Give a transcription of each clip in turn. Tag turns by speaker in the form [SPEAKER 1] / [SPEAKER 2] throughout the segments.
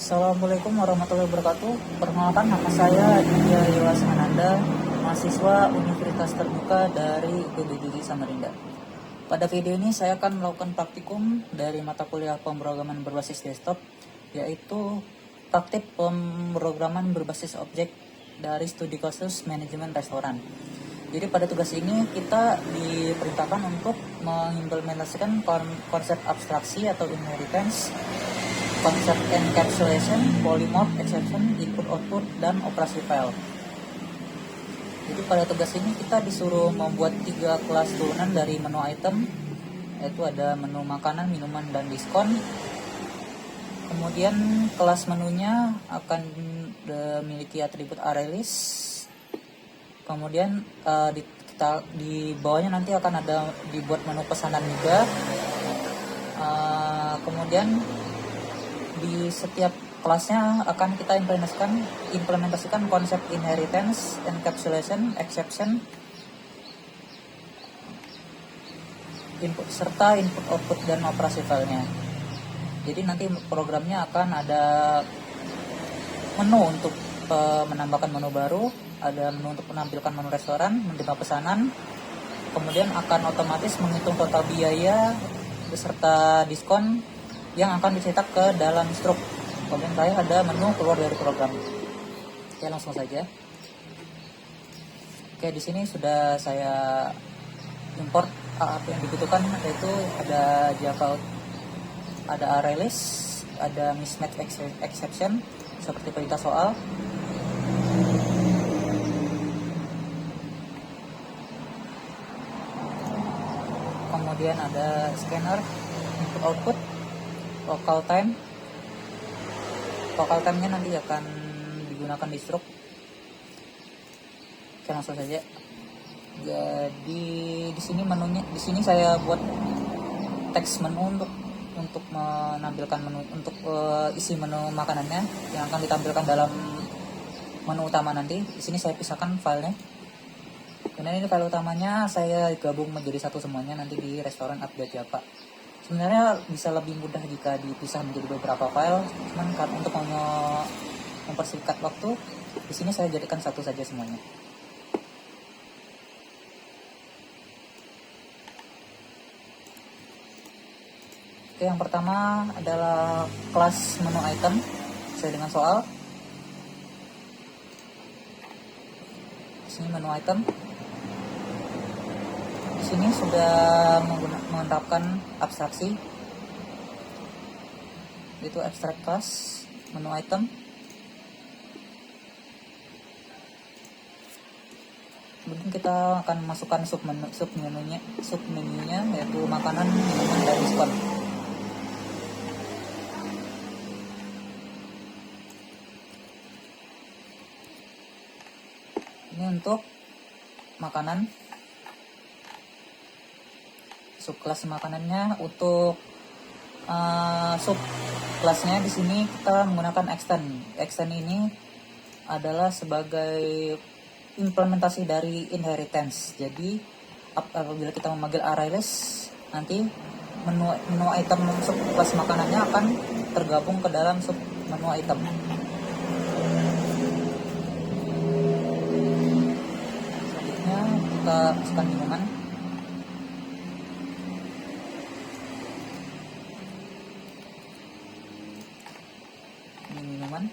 [SPEAKER 1] Assalamualaikum warahmatullahi wabarakatuh. Perkenalkan, nama saya Indra Yowas Ananda, mahasiswa Universitas Terbuka dari UPBJJ Samarinda. Pada video ini saya akan melakukan praktikum dari mata kuliah pemrograman berbasis desktop, yaitu praktik pemrograman berbasis objek dari studi khusus manajemen restoran. Jadi pada tugas ini kita diperintahkan untuk mengimplementasikan konsep abstraksi atau inheritance, konsep encapsulation, polymorph, exception, input-output, dan operasi file. Jadi pada tugas ini kita disuruh membuat 3 kelas turunan dari menu item, yaitu ada menu makanan, minuman, dan diskon. Kemudian kelas menunya akan memiliki atribut ArrayList. Kemudian di bawahnya nanti akan ada dibuat menu pesanan juga. Kemudian di setiap kelasnya akan kita implementasikan konsep inheritance, encapsulation, exception, input serta input output dan operasi filenya. Jadi nanti programnya akan ada menu untuk menambahkan menu baru, ada menu untuk menampilkan menu restoran, menerima pesanan, kemudian akan otomatis menghitung total biaya beserta diskon yang akan dicetak ke dalam struk. Kemudian terakhir ada menu keluar dari program. Oke, langsung saja. Oke, di sini sudah saya import apa yang dibutuhkan, yaitu ada Java, ada ArrayList, ada mismatch exception seperti perintah soal. Kemudian ada scanner, input output, local time-nya nanti akan digunakan di struk. Oke, langsung saja. Jadi di sini saya buat teks menu untuk menampilkan menu, untuk isi menu makanannya yang akan ditampilkan dalam menu utama nanti. Di sini saya pisahkan filenya. Kemudian ini file utamanya saya gabung menjadi satu semuanya nanti di restoran update Java. Sebenarnya bisa lebih mudah jika dipisah menjadi beberapa file, cuman untuk mempersingkat waktu, di sini saya jadikan satu saja semuanya. Oke, yang pertama adalah kelas menu item sesuai dengan soal. Di sini menu item. Di sini sudah menerapkan abstraksi, yaitu abstract class menu item. Kemudian kita akan masukkan submenunya yaitu makanan, minuman, dan diskon. Ini untuk makanan. Subkelas makanannya, untuk subkelasnya di sini kita menggunakan extend. Extend ini adalah sebagai implementasi dari inheritance. Jadi apabila kita memanggil ArrayList, nanti menu item subkelas makanannya akan tergabung ke dalam sub menu item. Selanjutnya kita masukkan minuman. Minuman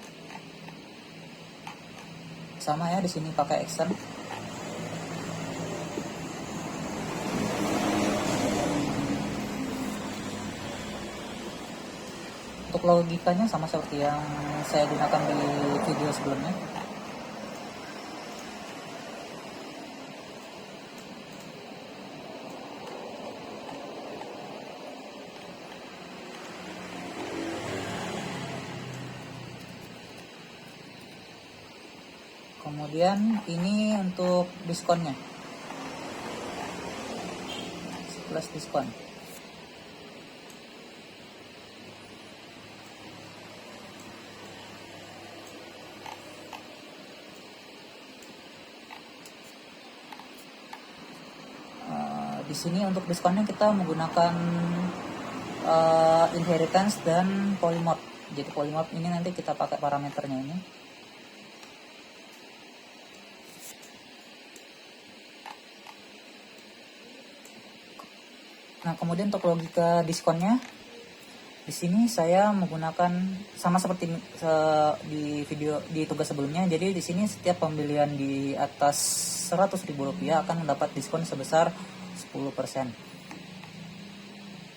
[SPEAKER 1] sama ya, di sini pakai extend. Untuk logikanya sama seperti yang saya gunakan di video sebelumnya. Kemudian ini untuk diskonnya, plus diskon. Di sini untuk diskonnya kita menggunakan inheritance dan polymorph. Jadi polymorph ini nanti kita pakai parameternya ini. Nah, kemudian untuk logika diskonnya, di sini saya menggunakan sama seperti di video di tugas sebelumnya. Jadi di sini setiap pembelian di atas Rp100.000 akan mendapat diskon sebesar 10%.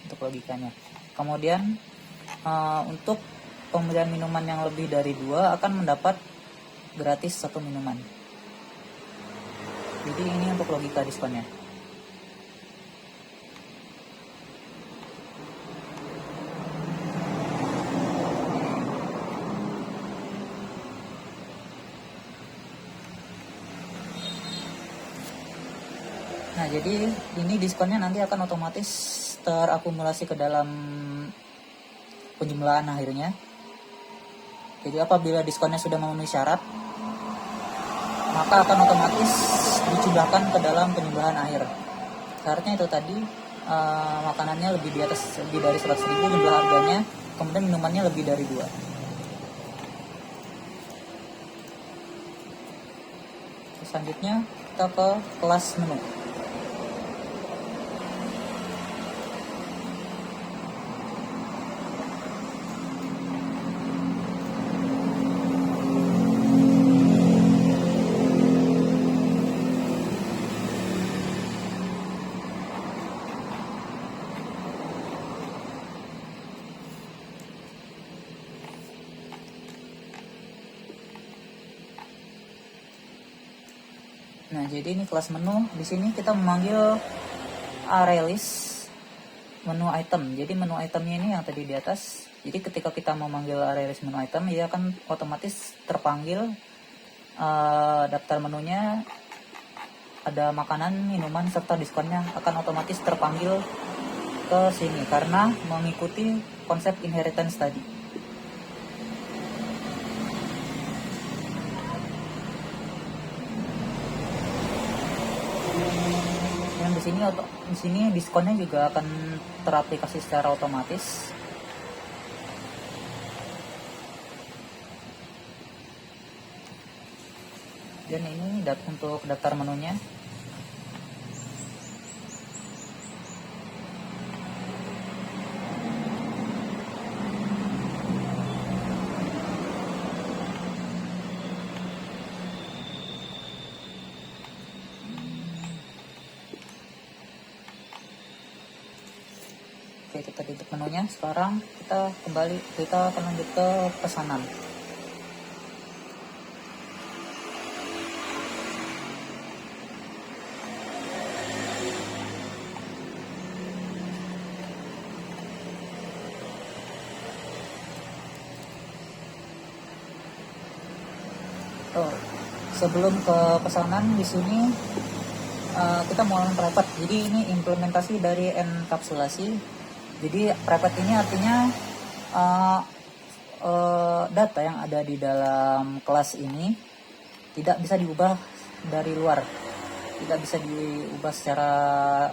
[SPEAKER 1] Untuk logikanya. Kemudian untuk pembelian minuman yang lebih dari 2 akan mendapat gratis 1 minuman. Jadi ini untuk logika diskonnya. Nah, jadi ini diskonnya nanti akan otomatis terakumulasi ke dalam penjumlahan akhirnya. Jadi apabila diskonnya sudah memenuhi syarat, maka akan otomatis dijumlahkan ke dalam penjumlahan akhir. Syaratnya itu tadi, makanannya lebih dari 100.000 jumlah harganya, kemudian minumannya lebih dari 2. Selanjutnya kita ke kelas menu. Nah, jadi ini kelas menu. Di sini kita memanggil array list menu item. Jadi menu itemnya ini yang tadi di atas. Jadi ketika kita memanggil array list menu item, ia akan otomatis terpanggil daftar menunya, ada makanan, minuman, serta diskonnya akan otomatis terpanggil ke sini karena mengikuti konsep inheritance tadi. Dan di sini diskonnya juga akan teraplikasi secara otomatis. Dan ini untuk daftar menunya. Oke, kita tutup menunya. Sekarang kita akan lanjut ke pesanan. Sebelum ke pesanan, di sini kita mau private. Jadi ini implementasi dari enkapsulasi. Jadi private ini artinya data yang ada di dalam kelas ini tidak bisa diubah dari luar, tidak bisa diubah secara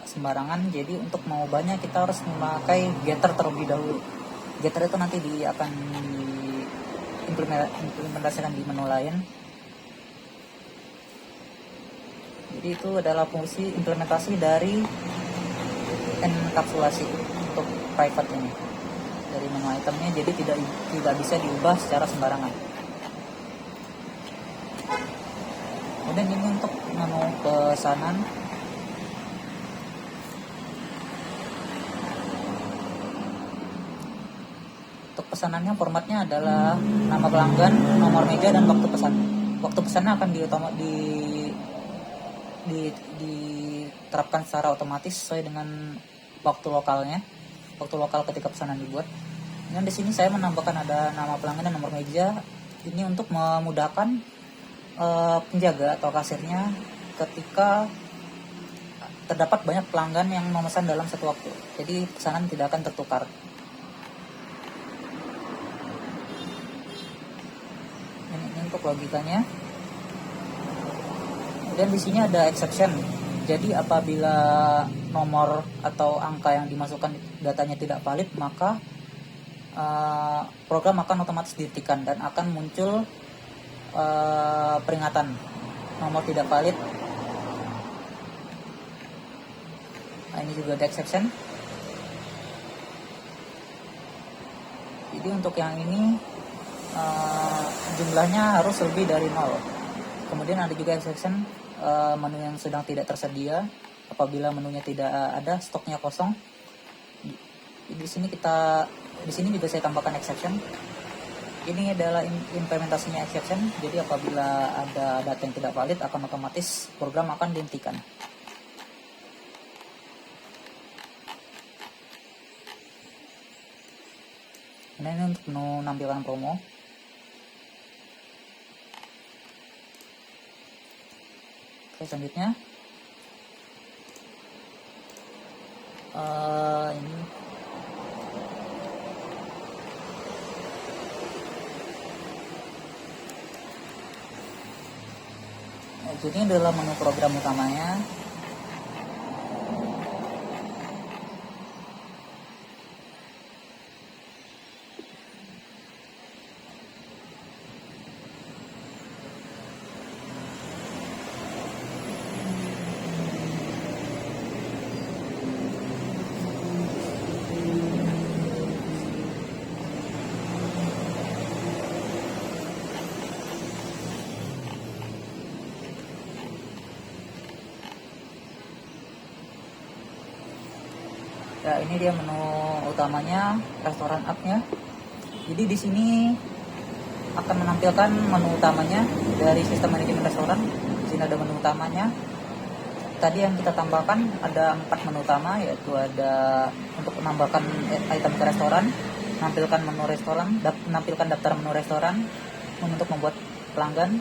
[SPEAKER 1] sembarangan. Jadi untuk mengubahnya kita harus memakai getter terlebih dahulu. Getter itu nanti akan diimplementasikan di menu lain. Jadi itu adalah fungsi implementasi dari enkapsulasi untuk private ini dari menu itemnya. Jadi tidak bisa diubah secara sembarangan. Kemudian ini untuk menu pesanan. Untuk pesanannya formatnya adalah nama pelanggan, nomor meja, dan waktu pesan. Waktu pesannya akan diterapkan secara otomatis sesuai dengan waktu lokalnya, waktu lokal ketika pesanan dibuat. Dan di sini saya menambahkan ada nama pelanggan dan nomor meja. Ini untuk memudahkan penjaga atau kasirnya ketika terdapat banyak pelanggan yang memesan dalam satu waktu. Jadi pesanan tidak akan tertukar. Ini untuk logikanya. Dan di sini ada exception. Jadi apabila nomor atau angka yang dimasukkan datanya tidak valid, maka program akan otomatis dihentikan dan akan muncul peringatan nomor tidak valid. Nah, ini juga ada exception. Jadi untuk yang ini jumlahnya harus lebih dari 0. Kemudian ada juga exception, menu yang sedang tidak tersedia. Apabila menunya tidak ada, stoknya kosong. Di sini juga saya tambahkan exception. Ini adalah implementasinya exception. Jadi apabila ada data yang tidak valid, akan otomatis program akan dihentikan. Nah, ini untuk menu nampilkan promo. Oke, selanjutnya ini jadi ini adalah menu program utamanya. Ya, ini dia menu utamanya, restoran app-nya. Jadi di sini akan menampilkan menu utamanya dari sistem manajemen restoran. Di sini ada menu utamanya. Tadi yang kita tambahkan ada 4 menu utama, yaitu ada untuk menambahkan item ke restoran, menampilkan menu restoran, menampilkan daftar menu restoran, untuk membuat pelanggan.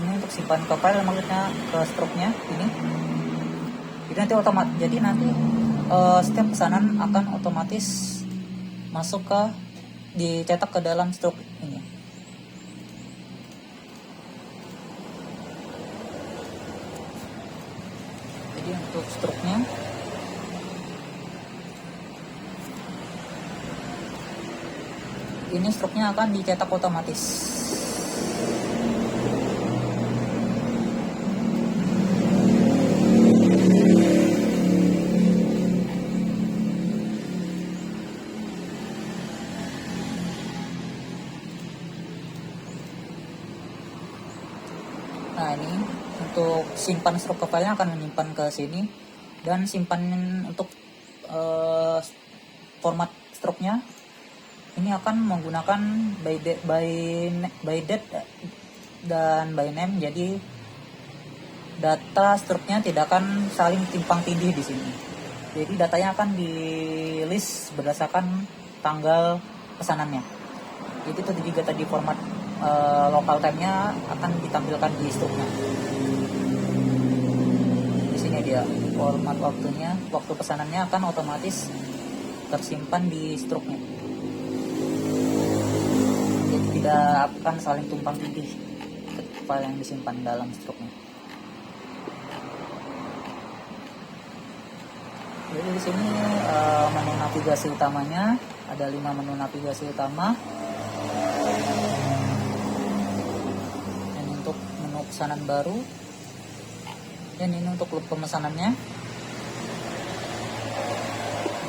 [SPEAKER 1] Ini untuk simpan ke file, maksudnya ke struknya ini. Jadi nanti setiap pesanan akan otomatis masuk dicetak ke dalam struk ini. Jadi untuk struknya ini struknya akan dicetak otomatis. Nah, ini untuk simpan struk ke filenya akan menyimpan ke sini, dan simpan untuk format struknya ini akan menggunakan by date dan by name. Jadi data struknya tidak akan saling timpang tindih di sini. Jadi datanya akan di list berdasarkan tanggal pesanannya. Jadi itu juga tadi format local time-nya akan ditampilkan di struknya. Di sini dia format waktunya, waktu pesanannya akan otomatis tersimpan di struknya. Jadi tidak akan saling tumpang tindih file yang disimpan dalam struknya. Jadi di sini menu navigasi utamanya ada 5 menu navigasi utama. Pesanan baru, dan ini untuk pemesanannya.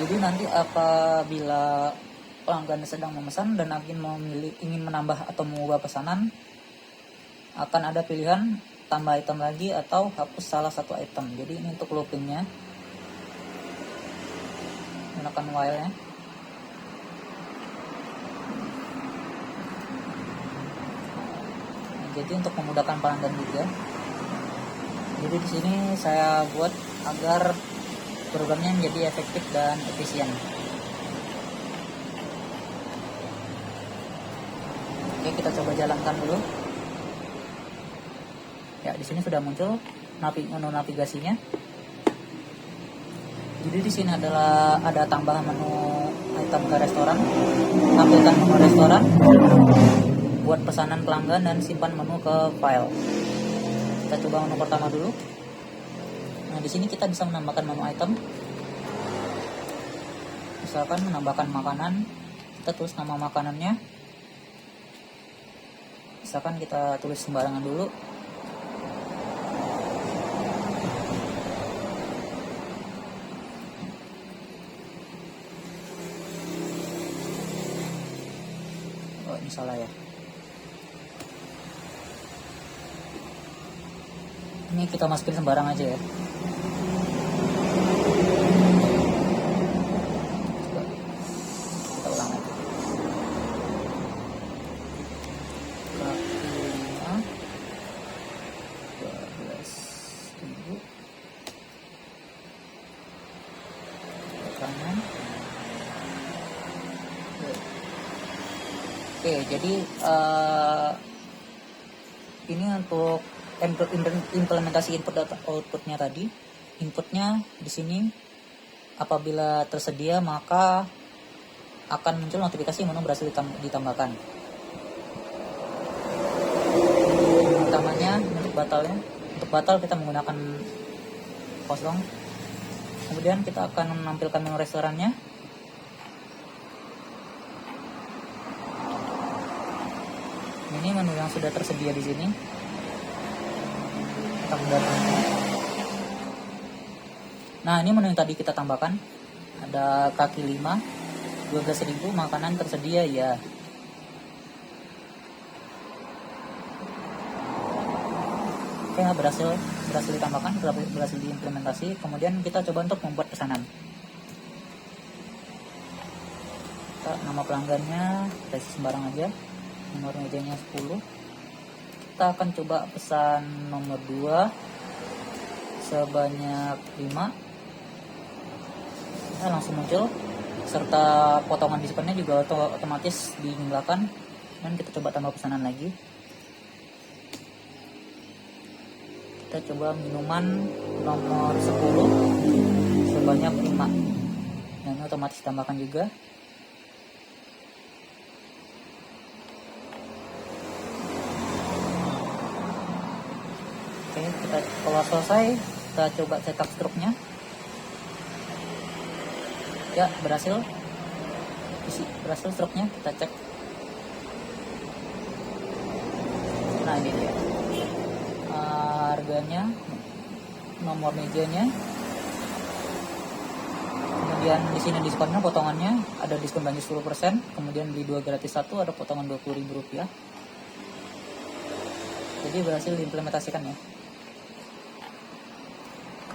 [SPEAKER 1] Jadi nanti apabila pelanggan sedang memesan dan ingin menambah atau mengubah pesanan, akan ada pilihan tambah item lagi atau hapus salah satu item. Jadi ini untuk loopingnya, gunakan while-nya. Jadi untuk memudahkan pelanggan juga. Jadi di sini saya buat agar programnya menjadi efektif dan efisien. Oke, kita coba jalankan dulu. Ya, di sini sudah muncul menu navigasinya. Jadi di sini ada tambahan menu item ke restoran, tampilkan menu restoran, buat pesanan pelanggan, dan simpan menu ke file. Kita coba menu pertama dulu. Nah, di sini kita bisa menambahkan menu item. Misalkan menambahkan makanan, Kita tulis nama makanannya. Misalkan kita tulis sembarangan dulu. Oh, ini salah ya. Ini kita masukin sembarang aja ya. Kita ulang lagi. Kaki 5 12.000 kanan. Oke, jadi ini untuk implementasi input data outputnya tadi. Inputnya di sini apabila tersedia maka akan muncul notifikasi menu berhasil ditambahkan. Utamanya untuk batalnya, untuk batal kita menggunakan kosong. Kemudian kita akan menampilkan menu restorannya. Ini menu yang sudah tersedia di sini. Nah, ini menu yang tadi kita tambahkan. Ada kaki 5, 12.000, makanan tersedia ya. Oke, berhasil ditambahkan, berhasil diimplementasi. Kemudian kita coba untuk membuat pesanan. Nama pelanggannya kita isi sembarang aja. Nomor mejanya 10. Kita akan coba pesan nomor 2 sebanyak 5. Nah, langsung muncul serta potongan diskonnya juga otomatis dinyalakan. Dan kita coba tambah pesanan lagi. Kita coba minuman nomor 10 sebanyak 5. Nah, ini otomatis ditambahkan juga. Oke, kita kalau selesai kita coba cetak struknya. Ya, berhasil struknya, kita cek. Nah, ini dia harganya, nomor mejanya, kemudian di sini diskonnya, potongannya ada diskon belanja 10%, kemudian beli 2 gratis 1 ada potongan Rp20.000. Jadi berhasil diimplementasikan ya.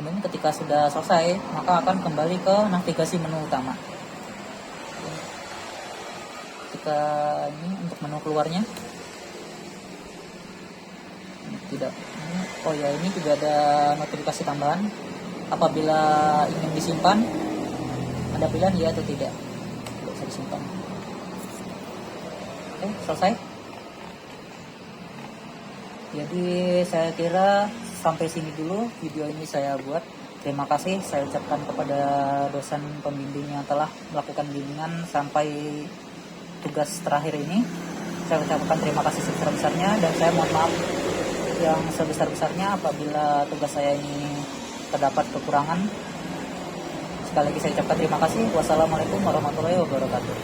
[SPEAKER 1] Kemudian ketika sudah selesai, maka akan kembali ke navigasi menu utama. Ketika ini untuk menu keluarnya, tidak. Oh ya, ini juga ada notifikasi tambahan. Apabila ingin disimpan, ada pilihan ya atau tidak. Tidak bisa disimpan. Oke, selesai. Jadi saya kira sampai sini dulu video ini saya buat. Terima kasih saya ucapkan kepada dosen pembimbing yang telah melakukan bimbingan sampai tugas terakhir ini. Saya ucapkan terima kasih sebesar-besarnya dan saya mohon maaf yang sebesar-besarnya apabila tugas saya ini terdapat kekurangan. Sekali lagi saya ucapkan terima kasih. Wassalamualaikum warahmatullahi wabarakatuh.